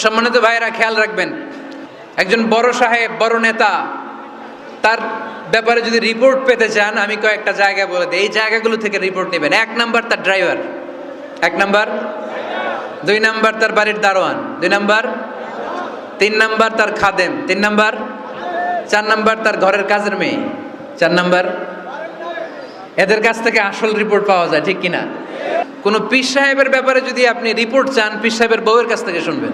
সম্মানিত ভাইরা, খেয়াল রাখবেন, একজন বড় সাহেব, বড় নেতা, তার ব্যাপারে যদি রিপোর্ট পেতে চান, আমি কয়েকটা জায়গায় বলে দিই, এই জায়গাগুলো থেকে রিপোর্ট নেবেন। 1 নাম্বার তার ড্রাইভার, 1 নাম্বার। 2 নাম্বার তার বাড়ির দারোয়ান, 2 নাম্বার। 3 নাম্বার তার খাদেম, 3 নাম্বার। 4 নাম্বার তার ঘরের কাজের মেয়ে, 4 নাম্বার। এদের কাছ থেকে আসল রিপোর্ট পাওয়া যায়, ঠিক কিনা? কোন পীর সাহেবের ব্যাপারে যদি আপনি রিপোর্ট চান, পীর সাহেবের বউয়ের কাছ থেকে শুনবেন।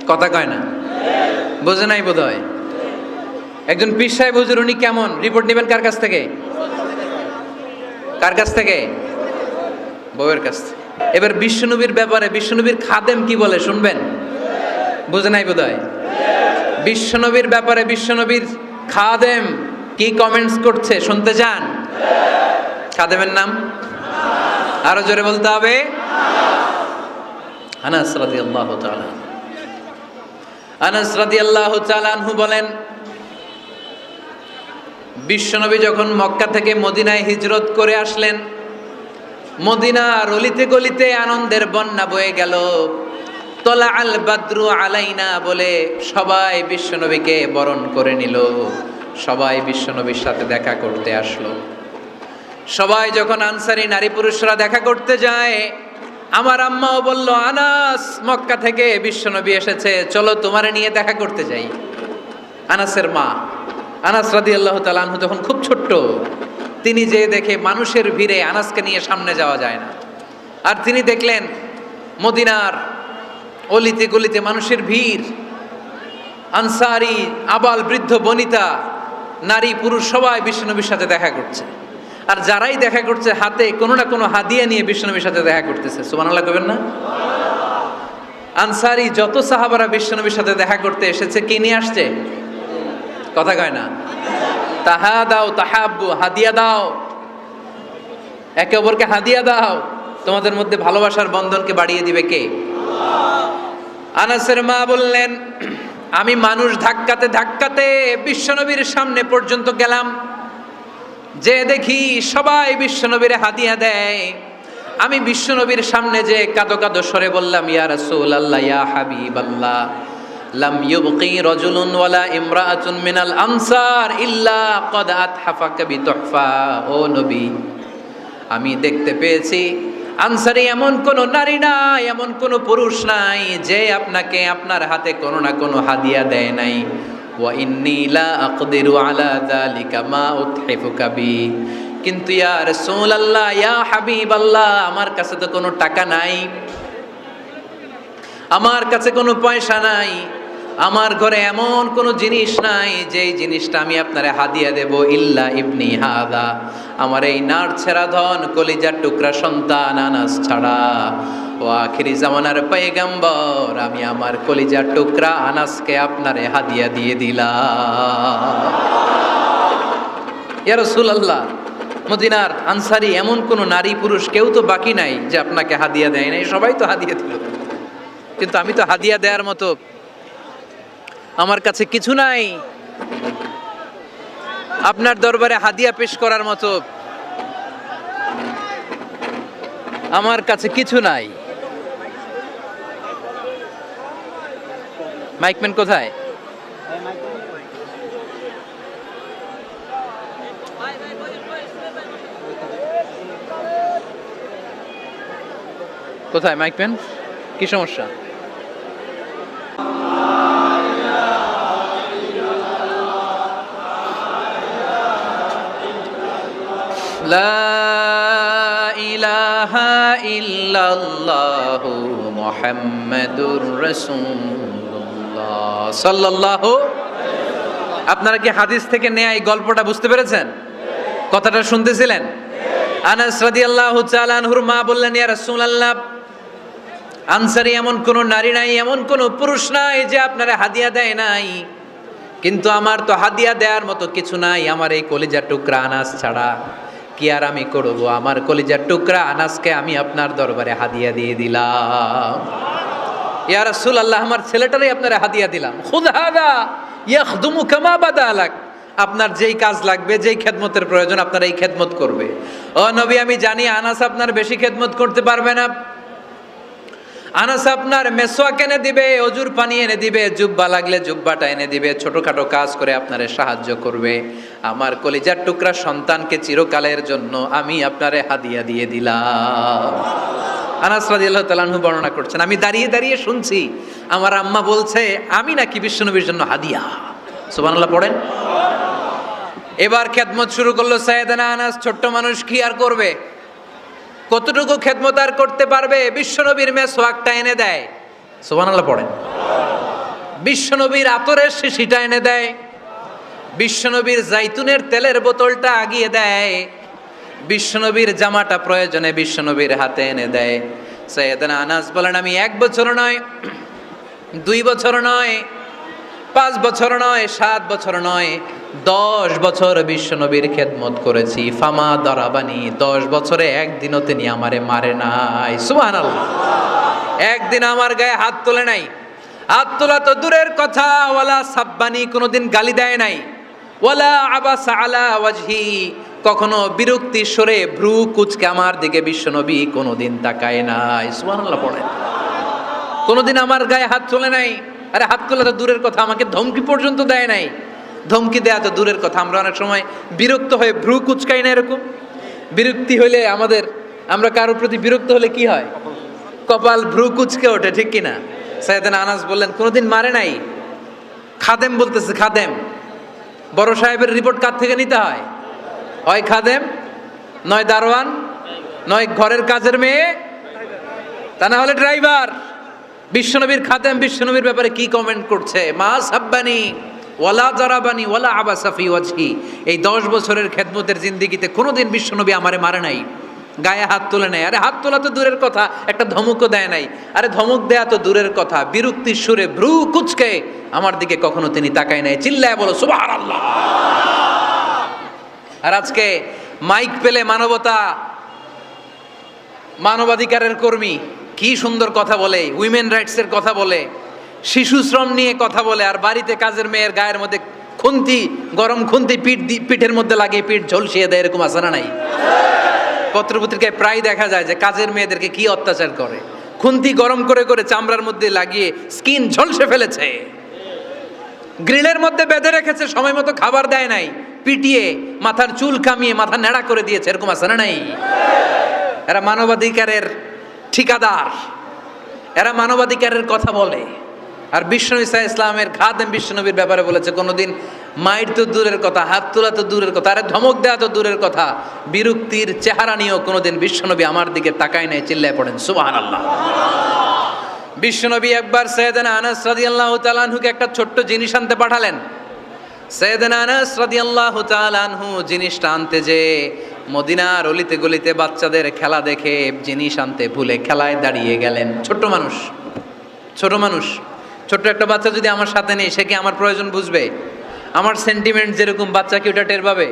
কথা কয় না, বোঝে নাই বোধ হয়। একজন পীর সাহেব হুজুর উনি কেমন, রিপোর্ট নেবেন কার কাছ থেকে? কার কাছ থেকে? বউয়ের কাছ থেকে। এবার বিশ্বনবীর ব্যাপারে বিশ্বনবীর খাদেম কি বলে শুনবেন? বোঝে নাই বোধ হয়। বিশ্বনবীর ব্যাপারে বিশ্বনবীর খাদেম কি কমেন্টস করছে শুনতে চান? খাদেমের নাম আরো জোরে বলতে হবে। আনাস রাদিয়াল্লাহু তাআলা, আনাস রাদিয়াল্লাহু তাআলা আনহু বলেন, বিশ্বনবী যখন মক্কা থেকে মদিনায় হিজরত করে আসলেন, মদিনার অলিতে গলিতে আনন্দের বন্যা বয়ে গেল। তলা আল বাদরু আলাইনা বলে সবাই বিশ্বনবীকে বরণ করে নিল, সবাই বিশ্বনবীর সাথে দেখা করতে আসলো। সবাই যখন আনসারী নারী পুরুষরা দেখা করতে যায়, আমার আম্মাও বলল, আনাস, মক্কা থেকে বিশ্বনবী এসেছে, চলো তোমারে নিয়ে দেখা করতে যাই। আনাসের মা আনাস রাদিয়াল্লাহু তাআলা আনহু তখন খুব ছোট্ট, তিনি যে দেখে মানুষের ভিড়ে আনাসকে নিয়ে সামনে যাওয়া যায় না। আর তিনি দেখলেন মদিনার অলিতে গলিতে মানুষের ভিড়, আনসারী, আবাল বৃদ্ধ বনিতা, নারী পুরুষ সবাই বিশ্বনবীর সাথে দেখা করছে। আর যারাই দেখা করছে হাতে কোনো না কোনো হাদিয়া নিয়ে বিশ্বনবীর সাথে দেখা করতেছে। সুবহানাল্লাহ কইবেন না? আনসারী যত সাহাবারা বিশ্বনবীর সাথে দেখা করতে এসেছে, কি নিয়ে আসছে? কথা কয় না। তাহাদাও তাহাব্বু, হাদিয়া দাও, একে অপরকে হাদিয়া দাও, তোমাদের মধ্যে ভালোবাসার বন্ধনকে বাড়িয়ে দিবে কে? আনাসের মা বললেন, আমি মানুষ ধাক্কাতে ধাক্কাতে বিশ্বনবীর সামনে পর্যন্ত গেলাম, যে দেখি সবাই বিশ্বনবীর হাদিয়া দেয়। আমি বিশ্বনবীর সামনে যে কাঁদো কাঁদো স্বরে বললাম, ইয়া রাসূলুল্লাহ, ইয়া হাবিবাল্লাহ, লাম ইউবকি রাজুলুন ওয়ালা ইমরাআতুন মিনাল আনসার ইল্লা ক্বাদ আতহাফাকা বিতুহফা। ও নবী, আমি দেখতে পেয়েছি আনসারী এমন কোন নারী নাই, এমন কোন পুরুষ নাই যে আপনাকে আপনার হাতে কোনো না কোনো হাদিয়া দেয় নাই। ওয়া ইন্নী লা আকদিরু আলা যালিকা মা উতহিফুকা বি। কিন্তু ইয়া রাসূলুল্লাহ, ইয়া হাবিবাল্লাহ, আমার কাছে তো কোনো টাকা নাই, আমার কাছে কোনো পয়সা নাই, আমার ঘরে এমন কোনো জিনিস নাই যেই জিনিসটা আমি আপনারে হাদিয়া দেব, ইল্লা ইবনি হাদা, আমার এই নার ছেঁড়া ধন কলিজার টুকরা সন্তান আনাস ছাড়া। ও আখিরি জামানার পয়গম্বর, আমি আমার কলিজার টুকরা আনাসকে আপনারে হাদিয়া দিয়ে দিলাম। ইয়া রাসূলুল্লাহ, মদিনার আনসারী এমন কোনো নারী পুরুষ কেউ তো বাকি নাই যে আপনাকে হাদিয়া দেয় নাই, সবাই তো হাদিয়া দিল, কিন্তু আমি তো হাদিয়া দেওয়ার মতো আমার কাছে কিছু নাই, আপনার দরবারে হাদিয়া পেশ করার মতো আমার কাছে কিছু নাই। মাইকম্যান কোথায়? কোথায় মাইকম্যান? কি সমস্যা? লা ইলাহা ইল্লাল্লাহু মুহাম্মাদুর রাসূলুল্লাহ সাল্লাল্লাহু। আপনারা কি হাদিস থেকে নেয়া এই গল্পটা বুঝতে পেরেছেন? কথাটা শুনতেছিলেন? আনাস রাদিয়াল্লাহু তাআলা আনহুর মা বললেন, ইয়া রাসূলুল্লাহ, আনসারী এমন কোন নারী নাই, এমন কোন পুরুষ নাই যে আপনারা হাদিয়া দেয় নাই, কিন্তু আমার তো হাদিয়া দেওয়ার মতো কিছু নাই, আমার এই কলিজার টুকরা আনাস ছাড়া। কি আর আমি করব, আমার কলিজার টুকরা আনাসকে আমি আপনার দরবারে হাদিয়া দিয়ে দিলাম। ইয়া রাসূলুল্লাহ, আমার ছেলেটারই আপনারা হাদিয়া দিলাম। খুদ হাদা ইয়াখদুমু কামা বাদালাক, আপনার যেই কাজ লাগবে, যেই খেদমতের প্রয়োজন, আপনার এই খেদমত করবে। ও নবী, আমি জানি আনাস আপনার বেশি খেদমত করতে পারবে না, আনাস আপনার মেসওয়াক এনে দিবে, অজুর পানি এনে দিবে, জুব্বা লাগলে জুব্বাটা এনে দিবে, ছোটখাটো কাজ করে আপনারে সাহায্য করবে। আমার কলিজার টুকরা সন্তানকে চিরকালের জন্য আমি আপনারে হাদিয়া দিয়ে দিলাম। আনাস রাদিয়াল্লাহু তাআলা আনহু বর্ণনা করছেন, আমি দাঁড়িয়ে দাঁড়িয়ে শুনছি আমার আম্মা বলছে আমি নাকি বিশ্বনবীর জন্য হাদিয়া। সুবহানাল্লাহ পড়েন। এবার খেদমত শুরু করলো সাইয়েদনা আনাস। ছোট্ট মানুষ কি আর করবে, কতটুকু খেদমত আর করতে পারবে? বিশ্বনবীর মেসওয়াকটা এনে দেয়। সুবহানাল্লাহ পড়েন। বিশ্বনবীর আতরের শিশিটা এনে দেয়, বিশ্বনবীর জাইতুনের তেলের বোতলটা আগিয়ে দেয়, বিশ্বনবীর জামাটা প্রয়োজনে বিশ্বনবীর হাতে এনে দেয়। সাইয়েদনা আনাস বলেন, আমি 1 বছর নয়, 2 বছর নয়, 5 বছর নয়, 7 বছর নয়, 10 বছর বিশ্বনবীর খেদমত করেছি। ফামা দারাবানি, 10 বছরে একদিনও তিনি আমারে মারে নাই। সুবহানাল্লাহ। একদিন আমার গায়ে হাত তোলে নাই। হাত তোলা তো দূরের কথা, ওয়ালা সাব্বানি, কোনোদিন গালি দেয় নাই। ওয়ালা আবাসা আলা ওয়াজহি, কখনো বিরক্তি সরে ভ্রু কুচকে আমার দিকে বিশ্বনবী কোনোদিন তাকায় নাই। সুবহানাল্লাহ পড়েন। কোনোদিন আমার গায়ে হাত তোলে নাই। আরে হাত তোলা তো দূরের কথা, আমাকে ধমকি পর্যন্ত দেয় নাই। ধমকি দেয়া তো দূরের কথা, আমরা অনেক সময় বিরক্ত হয়ে ভ্রু কুচকাই না। এরকম বিরক্তি হলে আমরা কারোর প্রতি বিরক্ত হলে কি হয়? কপাল ভ্রু কুচকে ওঠে, ঠিক কিনা? সাইয়েদনা আনাস বললেন কোনোদিন মারে নাই। খাদেম বলতেছে, খাদেম, বড় সাহেবের রিপোর্ট কার থেকে নিতে হয়? হয় খাদেম, নয় দারোয়ান, নয় ঘরের কাজের মেয়ে, তা না হলে ড্রাইভার। বিশ্বনবীর খাদেম বিশ্বনবীর ব্যাপারে কি কমেন্ট করছে? মা সাব্বানি ওয়ালা জারাবানি ওয়ালা আবাসা ফি ওয়াজহি। এই 10 বছরের খেদমতের জিন্দেগিতে কোনোদিন বিশ্বনবী আমারে মারে নাই, গায়ে হাত তোলে নাই। আরে হাত তোলা তো দূরের কথা, একটা ধমকও দেয় নাই। আরে ধমক দেয়া তো দূরের কথা, বিরক্তির সুরে ভ্রু কুচকে আমার দিকে কখনো তিনি তাকায় নাই। চিল্লায় বলো সুবহানাল্লাহ। আর আজকে মাইক পেলে মানবাধিকারের কর্মী কি সুন্দর কথা বলে, উইমেন রাইটসের কথা বলে, শিশু শ্রম নিয়ে কথা বলে, আর বাড়িতে কাজের মেয়ের গায়ের মধ্যে খুন্তি, গরম খুন্তি পিঠের মধ্যে লাগিয়ে পিঠ ঝলসিয়ে দেয়। এরকম আছে না নাই? পত্রপত্রিকায় প্রায় দেখা যায় যে কাজের মেয়েদেরকে কি অত্যাচার করে। খুন্তি গরম করে করে চামড়ার মধ্যে লাগিয়ে স্কিন ঝলসে ফেলেছে, গ্রিলের মধ্যে বেঁধে রেখেছে, সময় মতো খাবার দেয় নাই, পিটিয়ে মাথার চুল কামিয়ে মাথা নেড়া করে দিয়েছে। এরকম আছে না নাই? এরা মানবাধিকারের ঠিকাদার, এরা মানবাধিকারের কথা বলে। আর বিশ্বনবী সাল্লাল্লাহু আলাইহি ইসলামের খাদেম বিশ্বনবীর ব্যাপারে বলেছে কোনোদিন মাইর তো দূরের কথা, হাত তোলা তো দূরের কথা, আরে ধমক দেওয়া তো দূরের কথা, বিরক্তির চেহারা নিয়েও কোনোদিন বিশ্বনবী আমার দিকে তাকায় নাই। চিল্লায় পড়েন সুবহানাল্লাহ। বিশ্বনবী একবার সাইয়েদনা আনাস রাদিয়াল্লাহু তাআলা আনহুকে একটা ছোট্ট জিনিস আনতে পাঠালেন। সাইয়েদনা আনাস রাদিয়াল্লাহু তাআলা আনহু জিনিসটা আনতে যে মদিনার অলিতে গলিতে বাচ্চাদের খেলা দেখে জিনিস আনতে ভুলে খেলায় দাঁড়িয়ে গেলেন। ছোট মানুষ, ছোট্ট একটা বাচ্চা যদি আমার সাথে নেই, সে কি আমার প্রয়োজন বুঝবে? আমার সেন্টিমেন্ট যেরকম, বাচ্চা কি ওটা টের পাবে?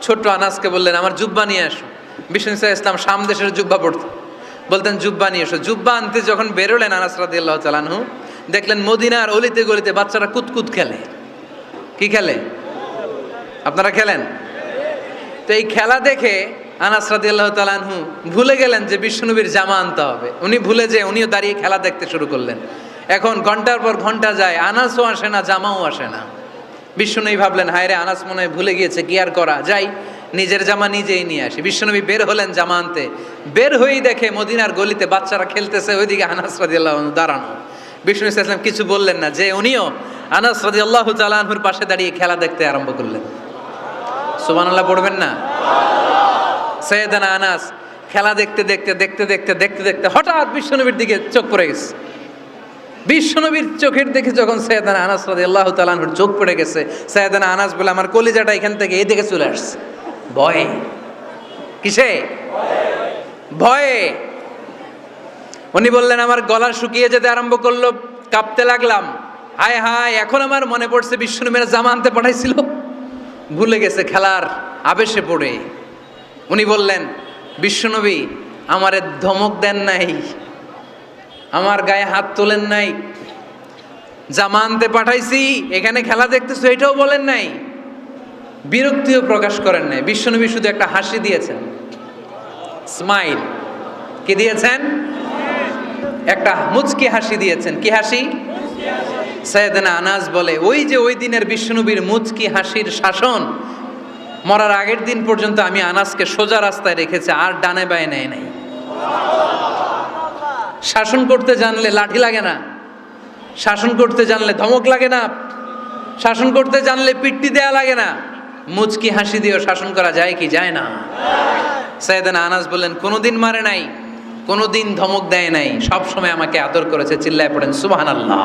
ছোট্ট আনাসকে বললেন আমার জুব্বা নিয়ে আসো। বিষ্ণু ইসলাম শাম দেশের জুব্বা পড়তো, বলতেন জুব্বা নিয়ে এসো। জুব্বা আনতে যখন বেরোলেন আনাস রাদিয়াল্লাহু তাআলা আনহু, দেখলেন মদিনার অলিতে গলিতে বাচ্চারা কুতকুত খেলে। কি খেলে? আপনারা খেলেন তো? এই খেলা দেখে আনাস রাদিয়াল্লাহু তাআলা আনহু ভুলে গেলেন যে বিশ্বনবীর জামা আনতে হবে। উনি ভুলে যে উনিও দাঁড়িয়ে খেলা দেখতে শুরু করলেন। এখন ঘন্টার পর ঘন্টা যায়, আনাসও আসে না, জামাও আসে না। বিশ্বনবী ভাবলেন হায় রে, আনাস মনে হয় ভুলে গিয়েছে, কি আর করা যাই, নিজের জামা নিজেই নিয়ে আসি। বিশ্বনবী বের হলেন জামা আনতে। বের হয়েই দেখে মদিনার গলিতে বাচ্চারা খেলতেছে, ওইদিকে আনাস রাদিয়াল্লাহু আনহু দাঁড়ানো। বিষ্ণু ইসলাম কিছু বললেন না, যে উনিও আনাস রাদিয়াল্লাহু তাআলা আনহুর পাশে দাঁড়িয়ে খেলা দেখতে আরম্ভ করলেন। সুবহানাল্লাহ পড়বেন না? সাইয়েদনা আনাস খেলা দেখতে দেখতে হঠাৎ বিশ্বনবীর দিকে চোখ পড়ে গেছে। বিশ্বনবীর চোখের দিকে যখন সাইয়েদনা আনাস রাদিয়াল্লাহু তাআলা আনহুর চোখ পড়ে গেছে, সাইয়েদনা আনাস বলে আমার কলিজাটা এখান থেকে এই দিকে চলে আসছে ভয়ে। কিসে? ভয়ে। উনি বললেন আমার গলা শুকিয়ে যেতে আরম্ভ করলো, কাঁপতে লাগলাম। হায় হায়, এখন আমার মনে পড়ছে বিশ্বনবীর জামা আনতে পাঠাইছিল, ভুলে গেছে খেলার আবেশে পড়ে। উনি বললেন বিশ্বনবী আমারে ধমক দেন নাই, আমার গায়ে হাত তোলেন নাই, জামা আনতে পাঠাইছি, এখানে খেলা দেখতেছো এটাও বলেন নাই, বিরক্তিও প্রকাশ করেন নাই। বিশ্বনবী শুধু একটা হাসি দিয়েছেন, স্মাইল। কি দিয়েছেন? একটা মুচকি হাসি দিয়েছেন। কি হাসি? সাইয়েদনা আনাস বলে ওই যে ওই দিনের বিশ্বনবীর মুচকি হাসির শাসন মরার আগের দিন পর্যন্ত আমি আনাসকে সোজা রাস্তায় রেখেছি, আর ডানে বায়ে নেয় নাই। শাসন করতে জানলে লাঠি লাগে না, শাসন করতে জানলে ধমক লাগে না, শাসন করতে জানলে পিট্টি দেয়া লাগে না। মুচকি হাসি দিয়েও শাসন করা যায় কি যায় না? সাইয়েদনা আনাস বললেন কোনোদিন মারে নাই, কোনোদিন ধমক দেয় নাই, সব সময় আমাকে আদর করেছে। চিল্লায় পড়েন সুবহানাল্লাহ।